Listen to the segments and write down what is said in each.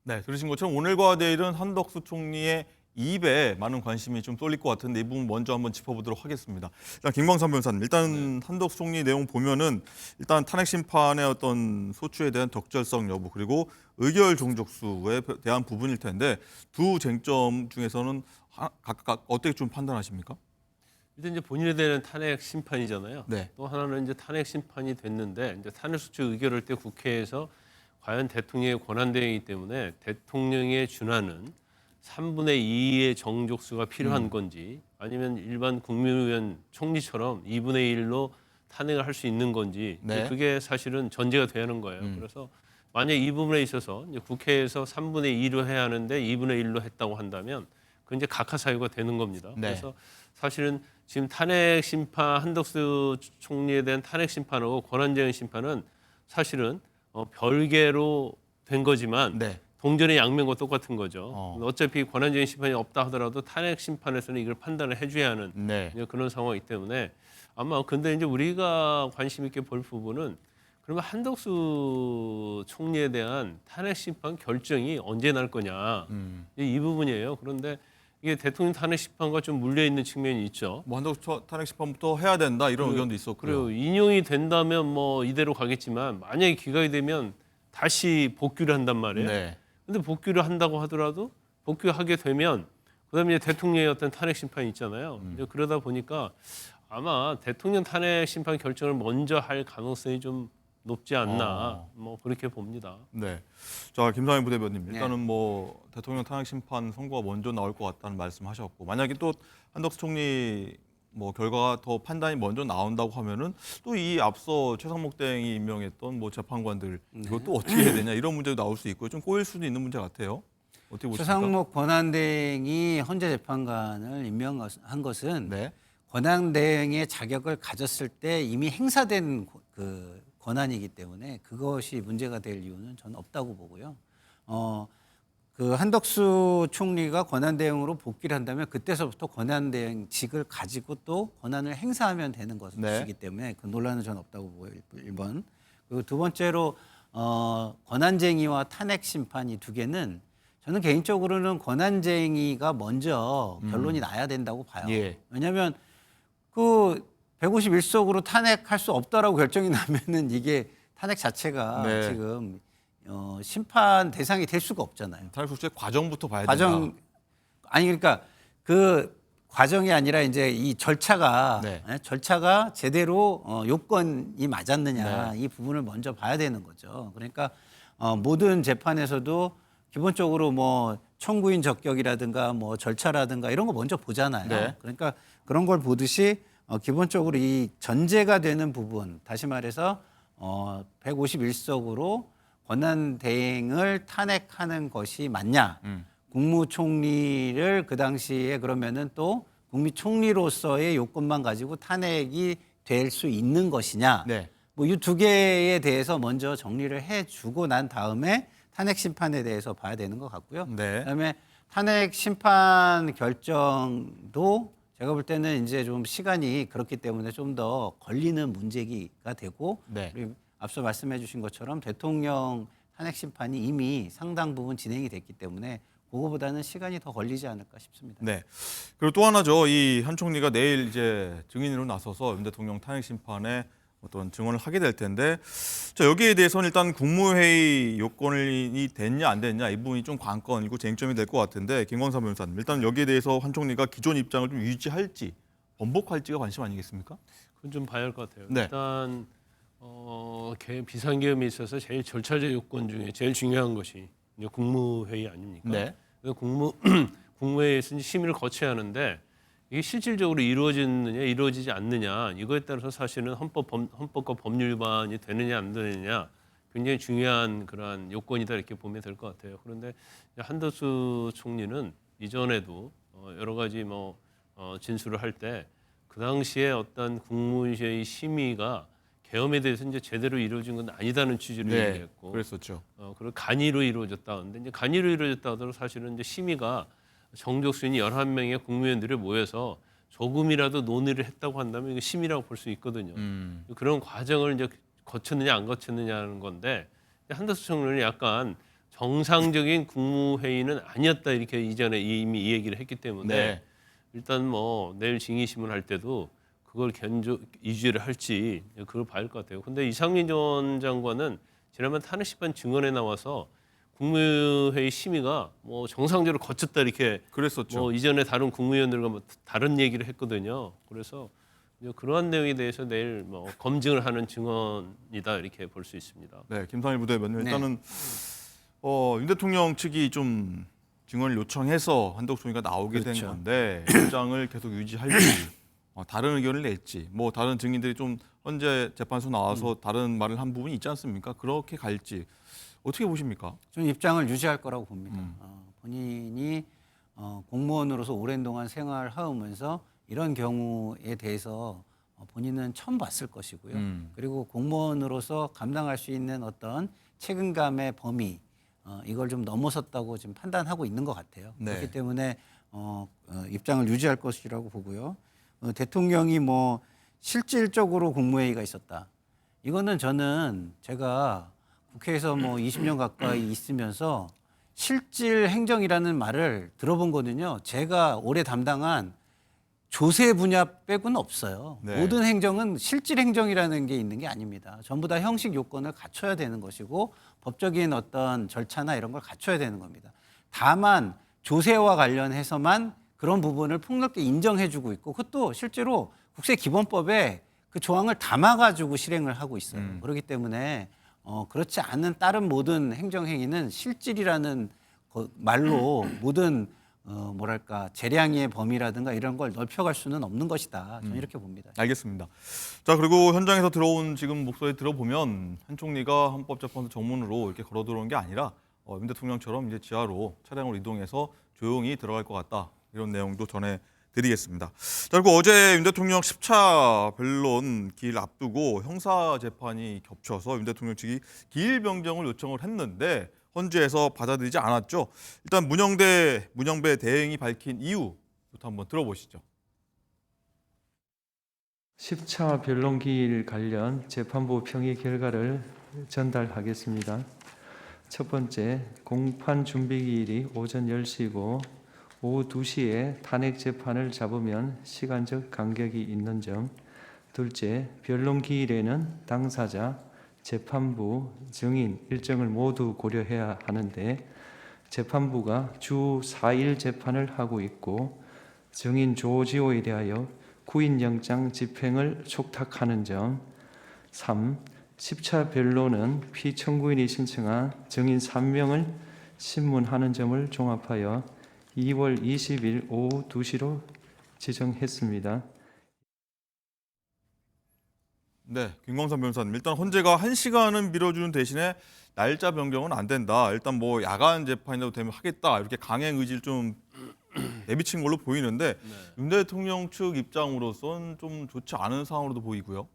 네, 들으신 것처럼 오늘과 내일은 한덕수 총리의 입에 많은 관심이 좀 쏠릴 것 같은데 이 부분 먼저 한번 짚어보도록 하겠습니다. 일단 김광삼 변호사님, 일단 한덕수 총리 내용 보면은 일단 탄핵 심판의 어떤 소추에 대한 적절성 여부 그리고 의결 종족수에 대한 부분일 텐데 두 쟁점 중에서는 각각 어떻게 좀 판단하십니까? 일단 이제 본인에 대한 탄핵 심판이잖아요. 네. 또 하나는 이제 탄핵 심판이 됐는데 이제 탄핵 소추 의결할 때 국회에서 과연 대통령의 권한 대행이기 때문에 대통령에 준하는 3분의 2의 정족수가 필요한 건지 아니면 일반 국민의원 총리처럼 2분의 1로 탄핵을 할 수 있는 건지 네. 그게 사실은 전제가 돼야 하는 거예요. 그래서 만약 이 부분에 있어서 이제 국회에서 3분의 2로 해야 하는데 2분의 1로 했다고 한다면 그건 이제 각하 사유가 되는 겁니다. 네. 그래서 사실은 지금 탄핵 심판 한덕수 총리에 대한 탄핵 심판하고 권한제한 심판은 사실은 별개로 된 거지만 네. 동전의 양면과 똑같은 거죠. 어차피 어차피 권한제한 심판이 없다 하더라도 탄핵 심판에서는 이걸 판단을 해줘야 하는 네. 이제 그런 상황이기 때문에 아마 근데 이제 우리가 관심 있게 볼 부분은 그러면 한덕수 총리에 대한 탄핵 심판 결정이 언제 날 거냐 이 부분이에요. 그런데 이게 대통령 탄핵 심판과 좀 물려 있는 측면이 있죠. 뭐 한덕수 탄핵 심판부터 해야 된다 이런 의견도 있었고요. 그리고 인용이 된다면 뭐 이대로 가겠지만 만약에 기각이 되면 다시 복귀를 한단 말이에요. 네. 근데 복귀를 한다고 하더라도 복귀하게 되면 그다음에 이제 대통령의 어떤 탄핵 심판이 있잖아요. 이제 그러다 보니까 아마 대통령 탄핵 심판 결정을 먼저 할 가능성이 좀 높지 않나 뭐 그렇게 봅니다. 네. 자, 김상현 부대변인 일단은 뭐 대통령 탄핵 심판 선고가 먼저 나올 것 같다는 말씀하셨고 만약에 또 한덕수 총리 뭐 결과가 더 판단이 먼저 나온다고 하면은 또 이 앞서 최상목 대행이 임명했던 뭐 재판관들 이것도 어떻게 해야 되냐 이런 문제도 나올 수 있고 좀 꼬일 수도 있는 문제 같아요. 어떻게 보십니까? 최상목 권한대행이 헌재 재판관을 임명한 것은 네. 권한대행의 자격을 가졌을 때 이미 행사된 그 권한이기 때문에 그것이 문제가 될 이유는 저는 없다고 보고요. 그 한덕수 총리가 권한대행으로 복귀를 한다면 그때서부터 권한대행직을 가지고 또 권한을 행사하면 되는 것이기 때문에 그 논란은 저는 없다고 보고요. 1번. 그리고 두 번째로 권한쟁의와 탄핵 심판 이 두 개는 저는 개인적으로는 권한쟁의가 먼저 결론이 나야 된다고 봐요. 예. 왜냐하면 그 151석으로 탄핵할 수 없다라고 결정이 나면은 이게 탄핵 자체가 네. 지금 심판 대상이 될 수가 없잖아요. 탄핵 소추의 과정부터 봐야 과정 된다. 아니 그러니까 그 과정이 아니라 이제 이 절차가 네. 절차가 제대로 요건이 맞았느냐 이 부분을 먼저 봐야 되는 거죠. 그러니까 모든 재판에서도 기본적으로 뭐 청구인 적격이라든가 뭐 절차라든가 이런 거 먼저 보잖아요. 네. 그러니까 그런 걸 보듯이 기본적으로 이 전제가 되는 부분 다시 말해서 151석으로 권한 대행을 탄핵하는 것이 맞냐? 국무총리를 그 당시에 그러면은 또 국무총리로서의 요건만 가지고 탄핵이 될 수 있는 것이냐? 네. 뭐 이 두 개에 대해서 먼저 정리를 해주고 난 다음에 탄핵 심판에 대해서 봐야 되는 것 같고요. 네. 그다음에 탄핵 심판 결정도 제가 볼 때는 이제 좀 시간이 그렇기 때문에 좀 더 걸리는 문제가 되고 네. 그리고 앞서 말씀해 주신 것처럼 대통령 탄핵 심판이 이미 상당 부분 진행이 됐기 때문에 그거보다는 시간이 더 걸리지 않을까 싶습니다. 네. 그리고 또 하나죠. 이 한 총리가 내일 이제 증인으로 나서서 윤 대통령 탄핵 심판에 어떤 증언을 하게 될 텐데, 자, 여기에 대해서는 일단 국무회의 요건이 됐냐 안 됐냐 이 부분이 좀 관건이고 쟁점이 될 것 같은데 김광삼 변호사님, 일단 여기에 대해서 한 총리가 기존 입장을 좀 유지할지 번복할지가 관심 아니겠습니까? 그건 좀 봐야 할 것 같아요. 네. 일단 비상계엄에 있어서 제일 절차적 요건 중에 제일 중요한 것이 이제 국무회의 아닙니까? 네. 그래서 국무회의에서 이제 심의를 거쳐야 하는데 이게 실질적으로 이루어지느냐 이루어지지 않느냐 이거에 따라서 사실은 헌법과 법률 위반이 되느냐 안 되느냐 굉장히 중요한 그러한 요건이다 이렇게 보면 될 것 같아요. 그런데 한덕수 총리는 이전에도 여러 가지 진술을 할 때 그 당시에 어떤 국무회의 심의가 계엄에 대해서 이제 제대로 이루어진 건 아니다는 취지로 네. 얘기했고, 그랬었죠. 그리고 간이로 이루어졌다. 근데 이제 간이로 이루어졌다 하더라도 사실은 이제 심의가 정족수인 11명의 국무위원들이 모여서 조금이라도 논의를 했다고 한다면 이거 심의라고 볼 수 있거든요. 그런 과정을 이제 거쳤느냐 안 거쳤느냐는 건데 한덕수 총리는 약간 정상적인 국무회의는 아니었다 이렇게 이전에 이미 이 얘기를 했기 때문에 네. 일단 뭐 내일 증인신문 할 때도 그걸 이주를 할지 그걸 봐야 할 것 같아요. 근데 이상민 전 장관은 지난번 탄핵 심판 증언에 나와서 국무회의 심의가 뭐 정상적으로 거쳤다 이렇게 그랬었죠. 뭐 이전에 다른 국무위원들과 뭐 다른 얘기를 했거든요. 그래서 이제 그러한 내용에 대해서 내일 뭐 검증을 하는 증언이다 이렇게 볼 수 있습니다. 네, 김상일 부대변인 네. 일단은 윤 대통령 측이 좀 증언을 요청해서 한덕수 총리가 나오게 된 그렇죠. 건데 입장을 계속 유지할지 다른 의견을 낼지 뭐 다른 증인들이 좀 현재 재판소 나와서 다른 말을 한 부분이 있지 않습니까? 그렇게 갈지 어떻게 보십니까? 저는 입장을 유지할 거라고 봅니다. 본인이 공무원으로서 오랜 동안 생활하면서 이런 경우에 대해서 본인은 처음 봤을 것이고요. 그리고 공무원으로서 감당할 수 있는 어떤 책임감의 범위 이걸 좀 넘어섰다고 지금 판단하고 있는 것 같아요. 네. 그렇기 때문에 입장을 유지할 것이라고 보고요. 대통령이 뭐 실질적으로 국무회의가 있었다. 이거는 저는 제가 국회에서 뭐 20년 가까이 있으면서 실질 행정이라는 말을 들어본 거는요. 제가 올해 담당한 조세 분야 빼고는 없어요. 네. 모든 행정은 실질 행정이라는 게 있는 게 아닙니다. 전부 다 형식 요건을 갖춰야 되는 것이고 법적인 어떤 절차나 이런 걸 갖춰야 되는 겁니다. 다만 조세와 관련해서만 그런 부분을 폭넓게 인정해주고 있고 그것도 실제로 국세기본법에 그 조항을 담아가지고 실행을 하고 있어요. 그렇기 때문에 그렇지 않은 다른 모든 행정행위는 실질이라는 말로 모든 뭐랄까 재량의 범위라든가 이런 걸 넓혀갈 수는 없는 것이다. 저는 이렇게 봅니다. 알겠습니다. 자 그리고 현장에서 들어온 지금 목소리 들어보면 한 총리가 헌법재판소 정문으로 이렇게 걸어 들어온 게 아니라 윤 대통령처럼 이제 지하로 차량으로 이동해서 조용히 들어갈 것 같다 이런 내용도 전해드리겠습니다. 자 그리고 어제 윤 대통령 10차 변론 기일 앞두고 형사 재판이 겹쳐서 윤 대통령 측이 기일 변경을 요청을 했는데 헌재에서 받아들이지 않았죠. 일단 문영배 대행이 밝힌 이유부터 한번 들어보시죠. 10차 변론기일 관련 재판부 평의 결과를 전달하겠습니다. 첫 번째, 공판 준비기일이 오전 10시고 오후 2시에 탄핵 재판을 잡으면 시간적 간격이 있는 점. 둘째, 변론기일에는 당사자, 재판부, 증인 일정을 모두 고려해야 하는데 재판부가 주 4일 재판을 하고 있고 증인 조지호에 대하여 구인영장 집행을 촉탁하는 점. 3. 10차 변론은 피청구인이 신청한 증인 3명을 신문하는 점을 종합하여 2월 20일 오후 2시로 지정했습니다. 네, 김광삼 변호사님. 일단 헌재가 1시간은 미뤄주는 대신에 날짜 변경은 안 된다. 일단 뭐 야간 재판이라도 되면 하겠다. 이렇게 강행 의지를 좀 내비친 걸로 보이는데 윤 대통령 측 입장으로선 좀 좋지 않은 상황으로도 보이고요.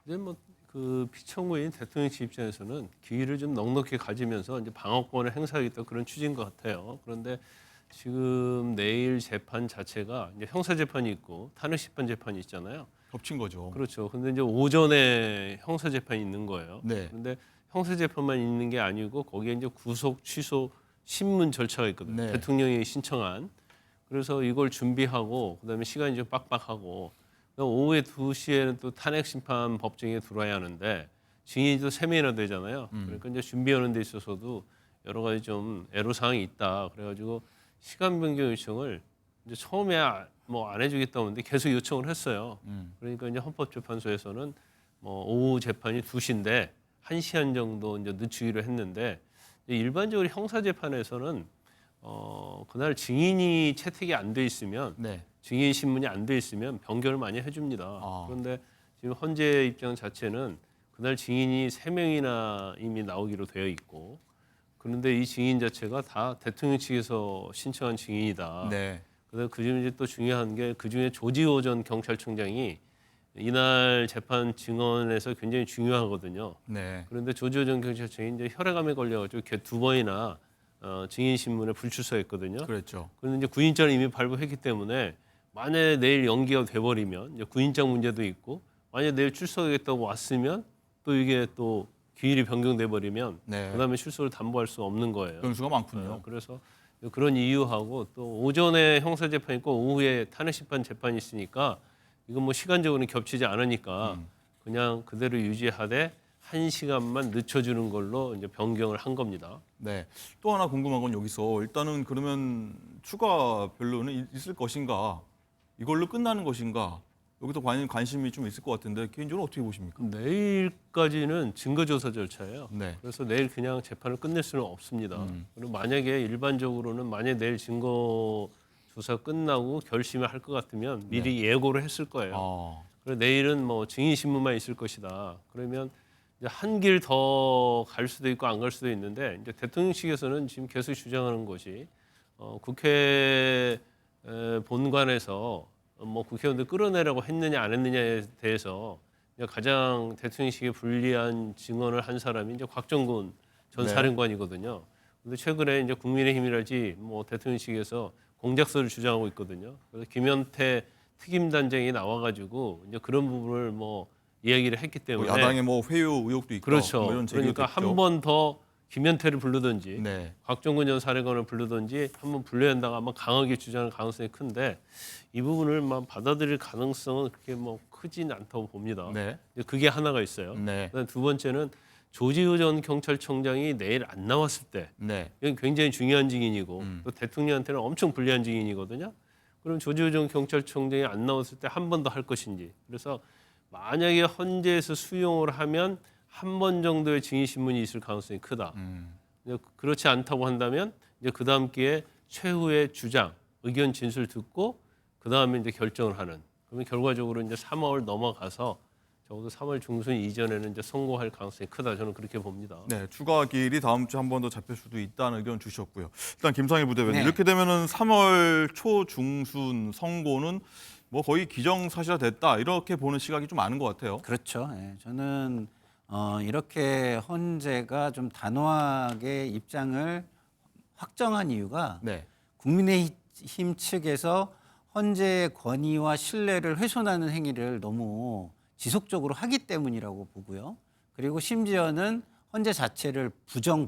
근데 뭐 그 피청구인 대통령 측 입장에서는 기회를 좀 넉넉히 가지면서 이제 방어권을 행사하겠다 그런 취지인 것 같아요. 그런데 지금 내일 재판 자체가 이제 형사 재판이 있고 탄핵 심판 재판이 있잖아요. 겹친 거죠. 그렇죠. 근데 이제 오전에 형사 재판이 있는 거예요. 네. 그런데 형사 재판만 있는 게 아니고 거기에 이제 구속 취소 신문 절차가 있거든요. 네. 대통령이 신청한. 그래서 이걸 준비하고 그다음에 시간이 좀 빡빡하고 오후에 2시에는 또 탄핵 심판 법정에 들어와야 하는데 증인이 또 3명이나 되잖아요. 그러니까 이제 준비하는 데 있어서도 여러 가지 좀 애로 사항이 있다. 그래가지고 시간 변경 요청을 이제 처음에 뭐 안 해주겠다고 했는데 계속 요청을 했어요. 그러니까 이제 헌법재판소에서는 뭐 오후 재판이 2시인데 1시간 정도 이제 늦추기로 했는데 일반적으로 형사 재판에서는 그날 증인이 채택이 안 돼 있으면 네. 증인 신문이 안 돼 있으면 변경을 많이 해줍니다. 아. 그런데 지금 헌재 입장 자체는 그날 증인이 3명이나 이미 나오기로 되어 있고 그런데 이 증인 자체가 다 대통령 측에서 신청한 증인이다. 네. 그다음 그중에 이제 또 중요한 게 그중에 조지호 전 경찰청장이 이날 재판 증언에서 굉장히 중요하거든요. 네. 그런데 조지호 전 경찰청이 이제 혈액암에 걸려가지고 걔 2번이나 증인 신문에 불출석했거든요. 그랬죠. 그런데 이제 구인장을 이미 발부했기 때문에 만약에 내일 연기가 돼버리면 이제 구인장 문제도 있고 만약에 내일 출석하겠다고 왔으면 또 이게 또 기일이 변경돼 버리면 네. 그다음에 출석을 담보할 수 없는 거예요. 변수가 많군요. 그래서 그런 이유하고 또 오전에 형사 재판이 있고 오후에 탄핵 심판 재판이 있으니까 이건 뭐 시간적으로는 겹치지 않으니까 그냥 그대로 유지하되 1시간만 늦춰주는 걸로 이제 변경을 한 겁니다. 네. 또 하나 궁금한 건 여기서 일단은 그러면 추가 변론은 있을 것인가? 이걸로 끝나는 것인가? 여기도 관심이 좀 있을 것 같은데 개인적으로 어떻게 보십니까? 내일까지는 증거조사 절차예요. 네. 그래서 내일 그냥 재판을 끝낼 수는 없습니다. 그리고 만약에 일반적으로는 만약 내일 증거조사 끝나고 결심을 할 것 같으면 미리 예고를 했을 거예요. 아, 그리고 내일은 뭐 증인 신문만 있을 것이다. 그러면 한 길 더 갈 수도 있고 안 갈 수도 있는데 이제 대통령실에서는 지금 계속 주장하는 것이 국회 본관에서 뭐 국회의원들 끌어내라고 했느냐 안 했느냐에 대해서 가장 대통령실에 불리한 증언을 한 사람이 이제 곽정근 전 네. 사령관이거든요. 근데 최근에 이제 국민의힘이랄지 뭐 대통령실에서 공작서를 주장하고 있거든요. 그래서 김현태 특임단장이 나와가지고 이제 그런 부분을 뭐 이야기를 했기 뭐 때문에 야당의 뭐 회유 의혹도 있고 그렇죠. 뭐 이런 제기도 그러니까 됐죠. 한 번 더 김현태를 부르든지 네. 곽정근 전 사령관을 부르든지 한번 불러야 한다고 아마 강하게 주장할 가능성이 큰데 이 부분을 막 받아들일 가능성은 그렇게 뭐 크진 않다고 봅니다. 네. 근데 그게 하나가 있어요. 네. 그다음 두 번째는 조지호 전 경찰청장이 내일 안 나왔을 때 네. 이건 굉장히 중요한 증인이고 또 대통령한테는 엄청 불리한 증인이거든요. 그럼 조지호 전 경찰청장이 안 나왔을 때 한 번 더 할 것인지. 그래서 만약에 헌재에서 수용을 하면 한 번 정도의 증인 신문이 있을 가능성이 크다. 그렇지 않다고 한다면 이제 그 다음 기회에 최후의 주장, 의견 진술 듣고 그 다음에 이제 결정을 하는. 그러면 결과적으로 이제 3월 넘어가서 적어도 3월 중순 이전에는 이제 선고할 가능성이 크다. 저는 그렇게 봅니다. 네, 추가 기일이 다음 주 한 번 더 잡힐 수도 있다는 의견 주셨고요. 일단 김상희 부대변인 네. 이렇게 되면은 3월 초 중순 선고는 뭐 거의 기정사실화됐다 이렇게 보는 시각이 좀 많은 것 같아요. 그렇죠. 예, 저는 이렇게 헌재가 좀 단호하게 입장을 확정한 이유가 네, 국민의힘 측에서 헌재의 권위와 신뢰를 훼손하는 행위를 너무 지속적으로 하기 때문이라고 보고요. 그리고 심지어는 헌재 자체를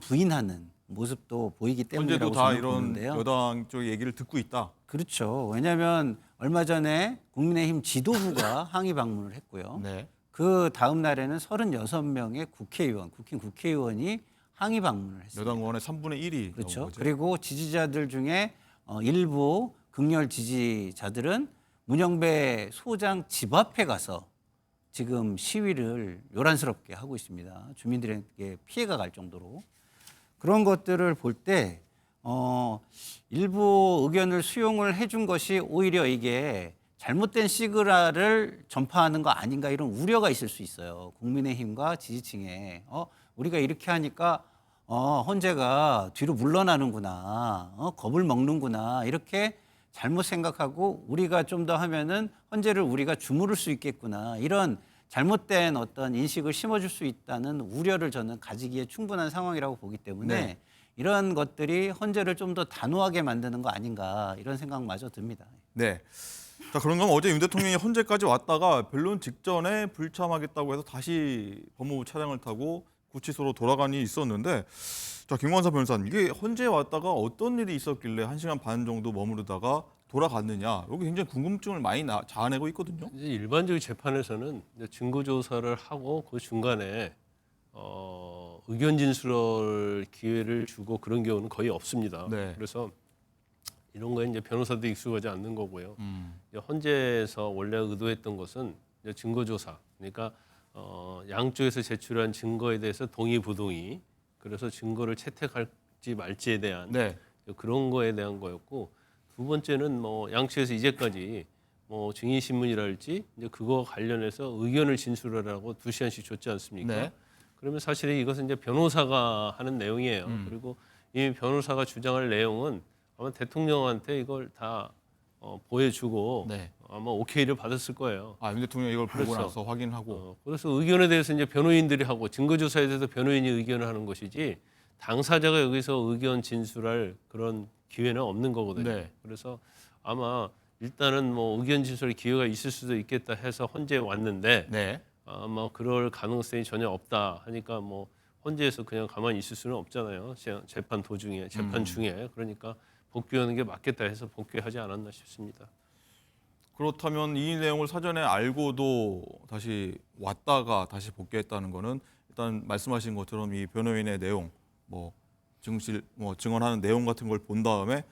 부인하는 모습도 보이기 현재도 때문이라고 다 저는 이런 보는데요. 여당 쪽 얘기를 듣고 있다. 그렇죠. 왜냐하면 얼마 전에 국민의힘 지도부가 항의 방문을 했고요. 네, 그 다음 날에는 36명의 국회의원이 항의 방문을 했습니다. 여당 의원의 3분의 1이 그렇죠. 나온 거죠. 그리고 지지자들 중에 일부 극렬 지지자들은 문영배 소장 집 앞에 가서 지금 시위를 요란스럽게 하고 있습니다. 주민들에게 피해가 갈 정도로. 그런 것들을 볼 때 일부 의견을 수용을 해준 것이 오히려 이게 잘못된 시그널을 전파하는 거 아닌가 이런 우려가 있을 수 있어요. 국민의힘과 지지층에 우리가 이렇게 하니까 헌재가 뒤로 물러나는구나, 겁을 먹는구나 이렇게 잘못 생각하고 우리가 좀 더 하면은 헌재를 우리가 주무를 수 있겠구나 이런 잘못된 어떤 인식을 심어줄 수 있다는 우려를 저는 가지기에 충분한 상황이라고 보기 때문에 네. 이런 것들이 헌재를 좀 더 단호하게 만드는 거 아닌가 이런 생각마저 듭니다. 네. 자, 그런가 하면 어제 윤 대통령이 헌재까지 왔다가 변론 직전에 불참하겠다고 해서 다시 법무부 차량을 타고 구치소로 돌아간 일이 있었는데, 자, 김광사 변호사님, 이게 헌재에 왔다가 어떤 일이 있었길래 1시간 반 정도 머무르다가 돌아갔느냐, 여기 굉장히 궁금증을 많이 자아내고 있거든요. 이제 일반적인 재판에서는 이제 증거 조사를 하고 그 중간에 의견 진술할 기회를 주고 그런 경우는 거의 없습니다. 네. 그래서 이런 거에 이제 변호사도 익숙하지 않는 거고요. 이제 헌재에서 원래 의도했던 것은 이제 증거 조사, 그러니까 양쪽에서 제출한 증거에 대해서 동의 부동의, 그래서 증거를 채택할지 말지에 대한 네. 그런 거에 대한 거였고, 두 번째는 뭐 양측에서 이제까지 뭐 증인 신문이랄지 이제 그거 관련해서 의견을 진술하라고 2시간씩 줬지 않습니까? 네. 그러면 사실 이것은 이제 변호사가 하는 내용이에요. 그리고 이 변호사가 주장할 내용은 아마 대통령한테 이걸 다 보여주고 네. 아마 오케이를 받았을 거예요. 아, 윤 대통령이 이걸 보고 그렇죠. 나서 확인하고. 그래서 의견에 대해서 이제 변호인들이 하고 증거조사에 대해서 변호인이 의견을 하는 것이지 당사자가 여기서 의견 진술할 그런 기회는 없는 거거든요. 네. 그래서 아마 일단은 뭐 의견 진술의 기회가 있을 수도 있겠다 해서 헌재에 왔는데 네. 아마 그럴 가능성이 전혀 없다 하니까 뭐 헌재에서 그냥 가만히 있을 수는 없잖아요. 재판 도중에, 재판 중에. 그러니까 복귀하는 게 맞겠다 해서 복귀하지 않았나 싶습니다. 그렇다면 이 내용을 사전에 알고도 다시 왔다가 다시 복귀했다는 거는 일단 말씀하신 것처럼 이 변호인의 내용, 뭐 증실, 뭐 증언하는 내용 같은 걸 본 다음에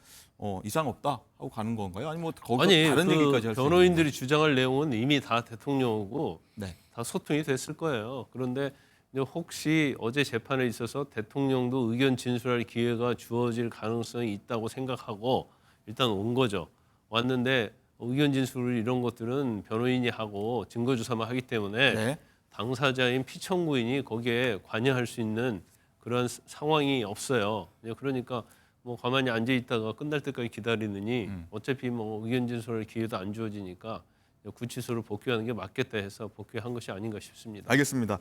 이상 없다 하고 가는 건가요? 아니면 뭐 거기서 아니, 다른 얘기까지 할 수 있는 변호인들이 주장할 내용은 이미 다 대통령하고 네. 다 소통이 됐을 거예요. 그런데 이제 혹시 어제 재판에 있어서 대통령도 의견 진술할 기회가 주어질 가능성이 있다고 생각하고 일단 온 거죠. 왔는데 의견 진술 이런 것들은 변호인이 하고 증거조사만 하기 때문에 네. 당사자인 피청구인이 거기에 관여할 수 있는 그런 상황이 없어요. 그러니까 뭐 가만히 앉아 있다가 끝날 때까지 기다리느니 어차피 뭐 의견 진술할 기회도 안 주어지니까 구치소를 복귀하는 게 맞겠다 해서 복귀한 것이 아닌가 싶습니다. 알겠습니다.